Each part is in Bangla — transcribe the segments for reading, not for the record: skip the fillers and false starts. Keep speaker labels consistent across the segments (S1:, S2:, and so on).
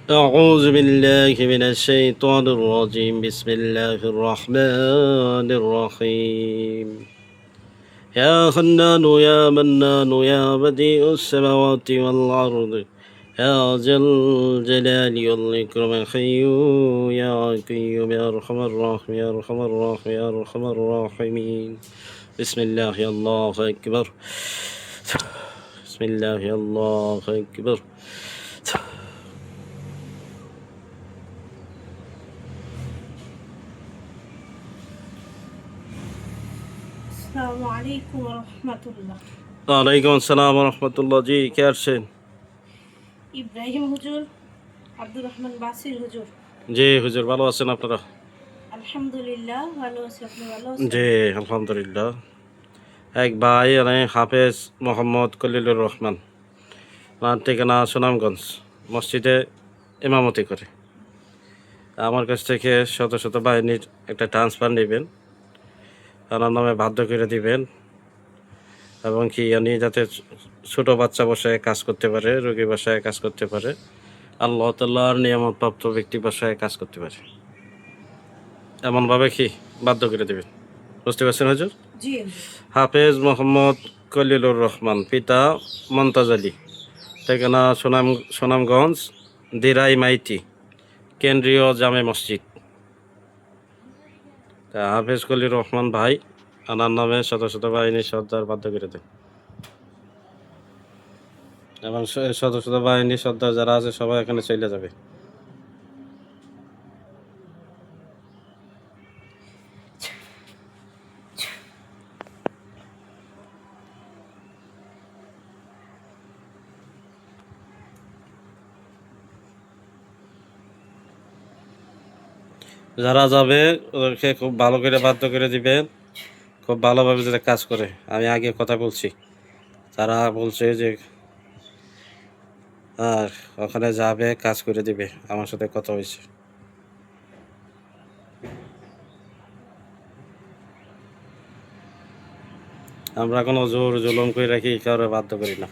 S1: أعوذ بالله من الشيطان الرجيم بسم الله الرحمن الرحيم يا حنان يا منان يا بديع السماوات والأرض يا ذا الجلال والإكرام حي يا قيوم يا أرحم الراحمين يا أرحم الراحمين يا أرحم الراحمين بسم الله الله أكبر بسم الله الله أكبر
S2: আসসালামু আলাইকুম রহমতুল্লাহ।
S1: ওয়ালাইকুম আসসালাম রহমতুল্লাহ। জি কে আসছেন?
S2: ইব্রাহিম হুজুর, আব্দুর রহমান বাসির হুজুর।
S1: জি হুজুর, ভালো আছেন আপনারা?
S2: আলহামদুলিল্লাহ ভালো আছি, আপনি ভালো আছেন?
S1: জি আলহামদুলিল্লাহ। এক ভাই হাফেজ মোহাম্মদ কলিলুর রহমান, ওনার ঠিকানা সুনামগঞ্জ, মসজিদে ইমামতি করে। আমার কাছ থেকে শত শত বাহিনীর একটা ট্রান্সফার নেবেন, ওনার নামে বাধ্য করে দিবেন, এবং কি উনি যাতে ছোটো বাচ্চা বসায় কাজ করতে পারে, রোগী বসায় কাজ করতে পারে, আল্লাহ তাআলার নিয়ামতপ্রাপ্ত ব্যক্তি বসায় কাজ করতে পারে, এমনভাবে কি বাধ্য করে দেবেন। বুঝতে পারছেন হুজুর?
S2: জি হুজুর।
S1: হাফেজ মোহাম্মদ কলিলুর রহমান, পিতা মমতাজ আলী, ঠিকানা সুনামগঞ্জ দিরাই মাইতি কেন্দ্রীয় জামে মসজিদ। তা হাফেজ কলির রহমান ভাই আনার নামে শত শত বাহিনী সর্দার বাধ্য করে দেন, এবং শত শত বাহিনী সর্দার যারা আছে সবাই এখানে চলে যাবে। যারা যাবে ওদেরকে খুব ভালো করে বাধ্য করে দিবেন, খুব ভালোভাবে যাতে কাজ করে। আমি আগে কথা বলছি, তারা বলছে যে আর ওখানে যাবে কাজ করে দিবে, আমার সাথে কথা হয়েছে। আমরা কোনো জোর জুলুম করে রাখি, কারো বাধ্য করি না,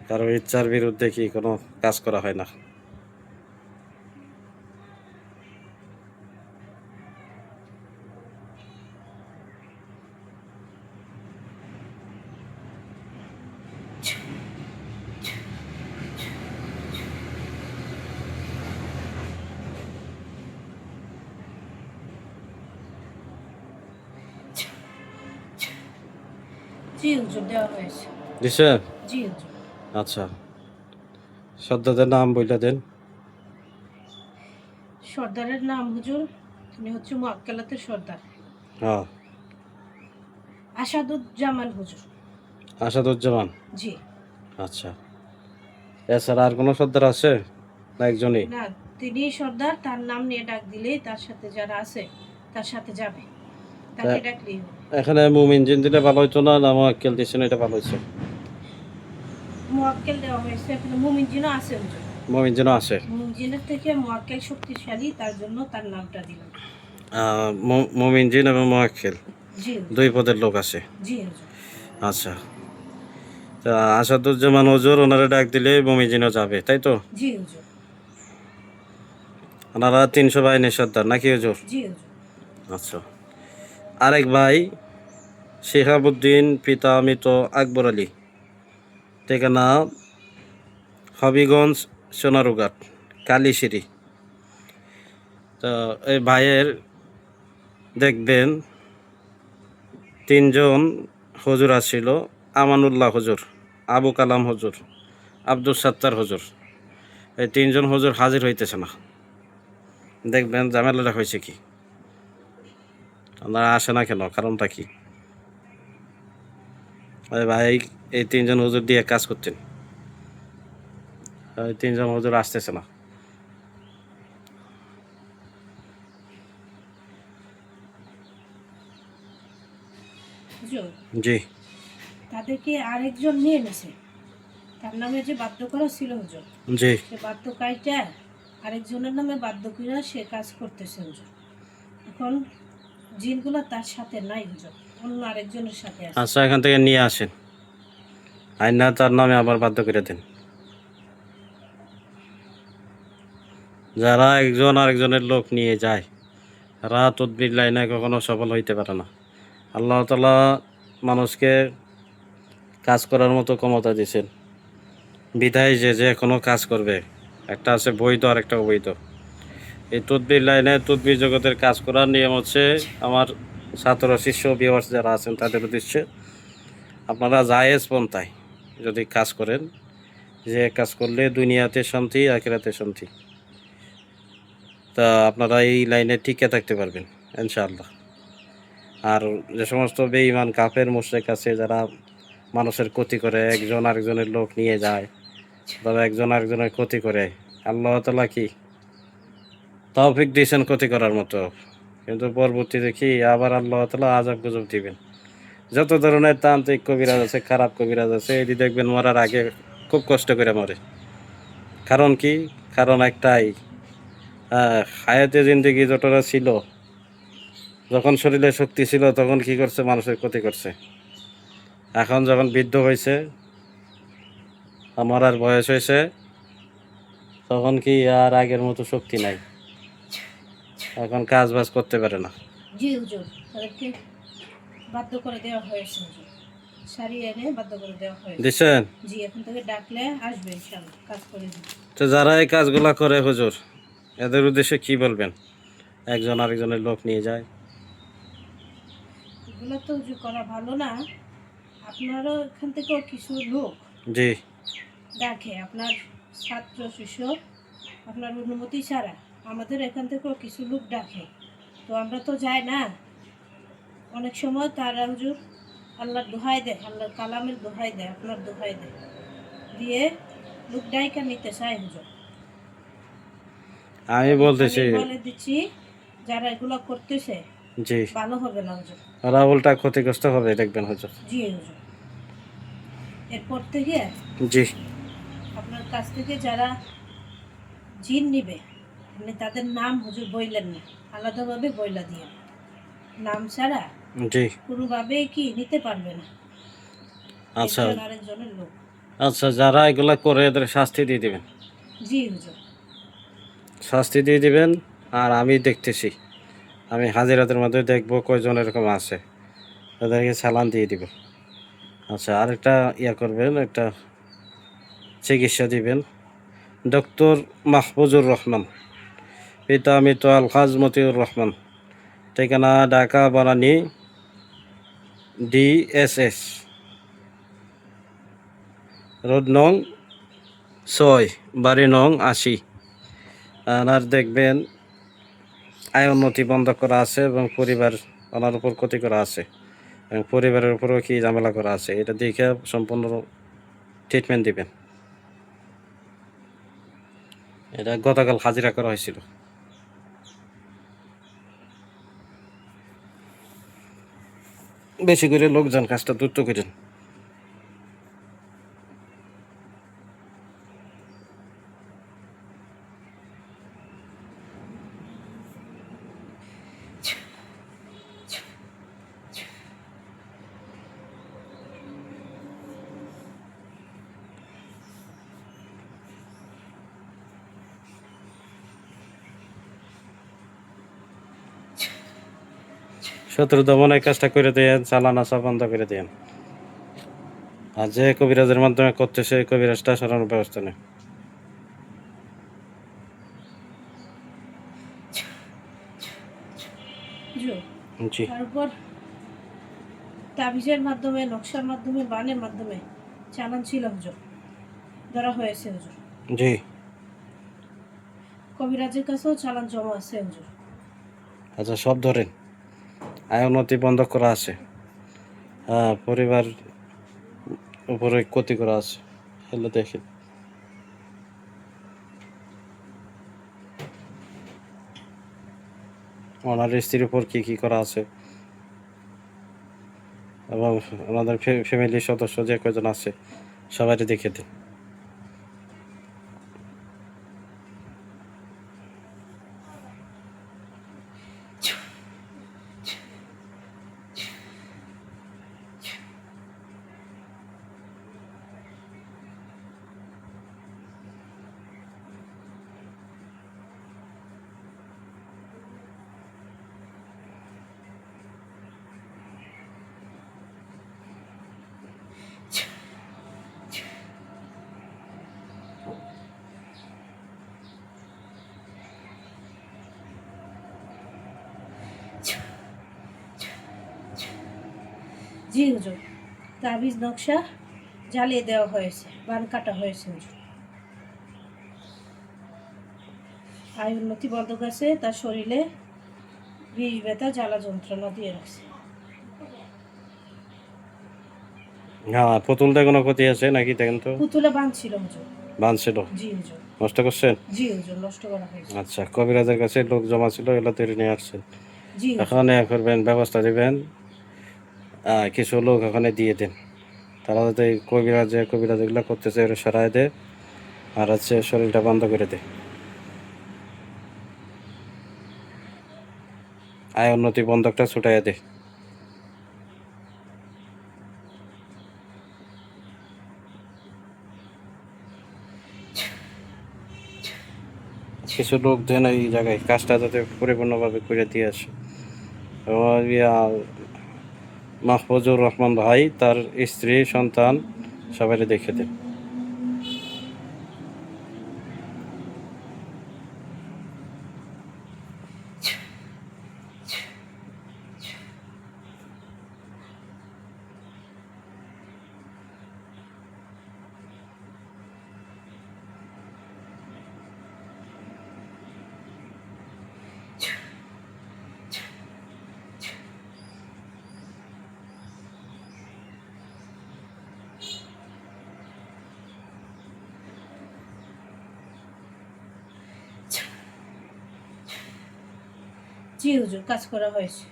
S1: কারো ইচ্ছার বিরুদ্ধে কি কোনো কাজ করা হয় না।
S2: জি হুজুর, দেওয়া হয়েছে।
S1: দিছে?
S2: জি হুজুর।
S1: আচ্ছা, সর্দারদের নাম বইলা দেন।
S2: সর্দারের নাম হুজুর, তিনি হচ্ছে মুআক্কেলাতের সর্দার
S1: হ্যাঁ,
S2: আসাদুজ্জামান হুজুর।
S1: আসাদুজ্জামান।
S2: জি
S1: আচ্ছা, এছাড়া আর কোনো সর্দার আছে না একজনই?
S2: না, তিনি সর্দার, তার নাম নিয়ে ডাক দিলেই তার সাথে যারা আছে তার সাথে যাবে, তাকে ডাকলেই হবে।
S1: এখানে মুমিন জিন দিলে ভালো হইতো না, না মোয়াক্কেল দিচ্ছেন এটা ভালো হয়েছে?
S2: মুআক্কেল দেওয়া হয়েছে, এখানে মুমিন জিনও আছে হুজুর।
S1: মুমিন জিনও আছে।
S2: মুমিন জিনের থেকে মুআক্কেল শক্তিশালী, তার জন্য তার নামটা দিলাম।
S1: মুমিন জিন এবং মোয়াক্কেল
S2: জি
S1: দুই পদের লোক আছে।
S2: জি হুজুর।
S1: আচ্ছা, তা আসাদুজ্জামান হুজুর ওনারা ডাক দিলে মুমিন জিনও যাবে, তাই তো?
S2: জি হুজুর।
S1: ওনারা 300 বাহিনীর সর্দার নাকি হুজুর?
S2: জি হুজুর।
S1: আচ্ছা, আরেক ভাই শিহাবুদ্দিন, পিতা মৃত আকবর আলী, ঠিকানা হবিগঞ্জ সোনারুঘাট কালীশিরি। তো এই ভাইয়ের দেখবেন 3জন হুজুর আসছিল, আমানুল্লাহ হুজুর, আবু কালাম হুজুর, আব্দুল সাত্তার হুজুর। এই 3জন হুজুর হাজির হইতেছে না, দেখবেন ঝামেলাটা হয়েছে কি, আপনারা আসে না কেন, কারণটা কি? আরে ভাই, এই 3জন হুজুর দিয়ে কাজ করতেন, এই 3জন হুজুর আসতেছে না।
S2: হুজুর,
S1: জি
S2: তাদেরকে আরেকজন নিয়ে এনেছে, তার নামে যে বাধ্য করা ছিল হুজুর,
S1: জি।
S2: সে বাধ্যকারীটা আরেকজনের নামে বাধ্য করে সে কাজ করতেছে হুজুর। এখন জিনগুলো তার সাথে নাই হুজুর, অন্য আরেকজনের সাথে আছে।
S1: আচ্ছা, এখান থেকে নিয়ে আসেন, আইনা তার নামে আবার বাধ্য করে দেন। যারা একজন আরেকজনের লোক নিয়ে যায় তারা তদবির লাইনে কখনো সফল হইতে পারে না। আল্লাহ তাআলা মানুষকে কাজ করার মতো ক্ষমতা দিয়েছেন, বিধায় যে যে কোনো কাজ করবে। একটা আছে বৈধ আর একটা অবৈধ। এই তদবির লাইনে তদবির জগতের কাজ করার নিয়ম হচ্ছে, আমার ছাত্র শিষ্য ভিউয়ার্স যারা আছেন তাদের উদ্দেশ্যে, আপনারা জায়েজ পন্থায় যদি কাজ করেন, যে কাজ করলে দুনিয়াতে শান্তি আখিরাতে শান্তি, তা আপনারা এই লাইনে টিকে থাকতে পারবেন ইনশাআল্লাহ। আর যে সমস্ত বেঈমান কাফের মুশরিক আছে যারা মানুষের ক্ষতি করে, একজন আরেকজনের লোক নিয়ে যায়, তারা একজন আরেকজনের ক্ষতি করে, আল্লাহ তাআলা কি তৌফিক দিয়েছেন ক্ষতি করার মতো, কিন্তু পরবর্তীতে কি আবার আল্লাহ তাআলা আযাব গজব দিবেন। যত ধরনের তান্ত্রিক কবিরাজ আছে, খারাপ কবিরাজ আছে, এটি দেখবেন মরার আগে খুব কষ্ট করে মরে। কারণ কি? কারণ একটাই, হায়াতে জিন্দেগি যতটা ছিল, যখন শরীরে শক্তি ছিল তখন কি করছে? মানুষের ক্ষতি করছে। এখন যখন বৃদ্ধ হয়েছে, মরার বয়স হয়েছে, তখন কি আর আগের মতো শক্তি নাই, এখন কাজ বাজ করতে পারে না।
S2: জি হুজুর, তাদেরকে বাধ্য করে দেওয়া হয়েছে হুজুর, সারিয়ে এনে বাধ্য করে দেওয়া হয়েছে।
S1: দিচ্ছেন?
S2: জি, এখন থেকে ডাকলে আসবে ইনশাআল্লাহ, কাজ করে দিবে।
S1: তো যারা এই কাজগুলা করে হুজুর, এদের উদ্দেশ্যে কি বলবেন? একজন আরেকজনের লোক নিয়ে যায়।
S2: এগুলো তো হুজুর করা ভালো না। আপনারও এখান থেকেও কিছু লোক
S1: জি
S2: ডাকে, আপনার ছাত্র শিষ্য, আপনার অনুমতি ছাড়া আমাদের এখান থেকেও কিছু লোক ডাকে, তো আমরা তো যাই না। অনেক সময় তারা হুজুর আল্লাহর দোহাই দেয়, আল্লাহর কালামের দোহাই দেয়, আপনার দোহাই দেয়, দিয়ে লোক ডাইকা নিতে চায় হুজুর।
S1: আমি বলতেছি,
S2: আমি বলে দিচ্ছি, যারা এগুলো করতেছে
S1: জি
S2: ভালো হবে না হুজুর।
S1: ওরা উল্টা ক্ষতিগ্রস্ত হবে দেখবেন হুজুর।
S2: জি হুজুর, এরপর থেকে
S1: জি
S2: আপনার কাছ থেকে যারা জিন নিবে, আপনি তাদের নাম হুজুর বইলেন না, আলাদাভাবে বইলা দিয়ে, নাম ছাড়া
S1: জি
S2: কোনোভাবেই কি নিতে পারবে না
S1: আচ্ছা
S2: একজন আরেকজনের লোক।
S1: আচ্ছা, যারা এগুলা করে এদের শাস্তি দিয়ে দিবেন,
S2: জি হুজুর।
S1: শাস্তি দিয়ে দিবেন। আর আমি দেখতেছি, আমি হাজিরাতের মধ্যে দেখবো কয়জন এরকম আছে, তাদেরকে চালান দিয়ে দিব। আচ্ছা, আরেকটা ইয়া করবেন, একটা চিকিৎসা দিবেন। ডক্টর মাহফুজুর রহমান, পিতা মৃত আলহাজ মতিউর রহমান, ঠিকানা ঢাকা বনানী DSS রোড নং 6, বাড়ি নং 80। আর দেখবেন আয় উন্নতি বন্ধ করা আছে এবং পরিবার ওনার উপর ক্ষতি করা আছে এবং পরিবারের উপরও কি ঝামেলা করা আছে, এটা দেখে সম্পূর্ণ ট্রিটমেন্ট দিবেন। এটা গতকাল হাজিরা করা হয়েছিল। বেশি করে লোকজন কাজটা দ্রুত করেন। শত্রু দমনের কাজটা করে দেন, চালান আসা বন্ধ করে দেন। আর যে কবিরাজের মাধ্যমে করতেছে, কবিরাজটা সরানোর ব্যবস্থা নেই।
S2: হুজুর,
S1: জি
S2: তারপর তাবিজের মাধ্যমে, নকশার মাধ্যমে, বানের মাধ্যমে চালান ছিল হুজুর, ধরা হয়েছে হুজুর।
S1: জি
S2: কবিরাজের কাছেও চালান জমা আছে হুজুর।
S1: আচ্ছা, সব ধরেন। আয় উন্নতি বন্ধ করা আছে, হ্যাঁ, পরিবার উপরে ক্ষতি করা আছে, এগুলো দেখেন। ওনার স্ত্রীর উপর কি কি করা আছে এবং আমাদের ফ্যামিলির সদস্য যে কয়জন আছে সবাইকে দেখে দিন।
S2: জি হুজুর, তাবিজ নকশা জ্বালিয়ে দেওয়া হয়েছে, বান কাটা হয়েছে হুজুর। আয় উন্নতি বন্ধ গেছে, তার শরীরে বিষ ব্যথা জ্বালা যন্ত্রণা দিয়ে রাখছে।
S1: হ্যাঁ, পুতুলটা কোনো ক্ষতি আছে নাকি দেখেন তো?
S2: পুতুলে বান ছিল হুজুর।
S1: বাঁধছিল,
S2: জি হুজুর।
S1: নষ্ট করছেন?
S2: জি হুজুর, নষ্ট করা হয়েছে।
S1: আচ্ছা, কবিরাজের কাছে লোক জমা ছিল, এগুলো তৈরি নিয়ে আসছেন।
S2: জি হুজুর।
S1: এখন এ করবেন, ব্যবস্থা দেবেন, কিছু লোক ওখানে দিয়ে দেন, তারা যাতে কবিরাজ এগুলো করতেছে ওরা সরাই দেয়, আর হচ্ছে শরীরটা বন্ধ করে দেয়, আয় উন্নতি বন্ধকটা ছুটাইয়া দেয়। কিছু লোক দেন এই জায়গায়, কাজটা যাতে পরিপূর্ণভাবে করে দিয়ে আসে। আমার মাহফুজুর রহমান ভাই, তার স্ত্রী, সন্তান সবাই দেখে দেন।
S2: জি হুজুর, কাজ করা হয়েছে।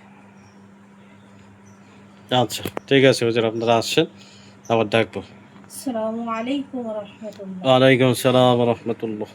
S1: আচ্ছা, ঠিক আছে হুজুর, আপনারা আসছেন, আবার ডাকবো।
S2: আসসালামু আলাইকুম রহমতুল্লাহ।
S1: ওয়ালাইকুম আসসালাম রহমতুল্লাহ।